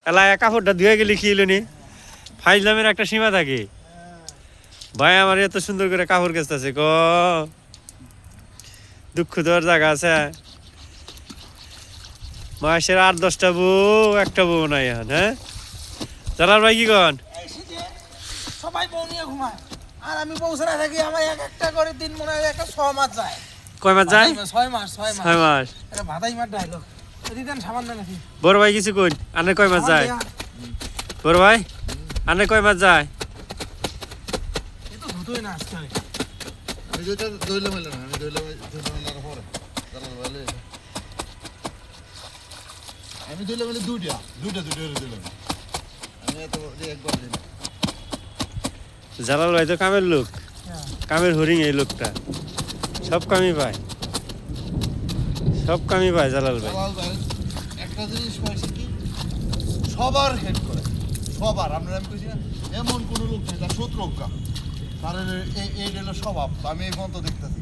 এলাকা কাপড়টা ধুয়ে গেলে কি হলো নি ফাইজলামের একটা সীমা থাকে ভাই আমার এত সুন্দর করে কাপড় কেচতেছে ক দুঃখ দেওয়ার জায়গা আছে মাসের 8-10টা বউ একটা বউ নাই এখন হ্যাঁ জালাল ভাই কি কন সবাই বউ নিয়ে ঘুমায় আর আমি বউ ছাড়া থাকি আমার এক একটা করে দিন মনে হয় একটা 6 মাস যায় কয় মাস যায় 6 মাস 6 মাস এটা ভাতাই মার ডায়লগ দিতেন সামান্য নাকি বড় ভাই কিছু কই আনে কয় মাস যায় বড় ভাই আনে কয় মাস যায় এ তো ধুতোই না আজকাল আমি যেটা দইলাম না আমি দইলাম পরে আমি দইলাম দুইটা দইলাম আমি তো একবার দিন জালাল ভাই তো কামের লোক কামের হরিং এই লোকটা সব কামই পায় জালাল ভাই একটা জিনিস পাইছি কি সবার হেড করে সবার আমরা আমি কইছি না এমন কোনো লোক নেই তার শত্রুকা তার এই হলো স্বভাব আমি এই পর্যন্ত দেখতেছি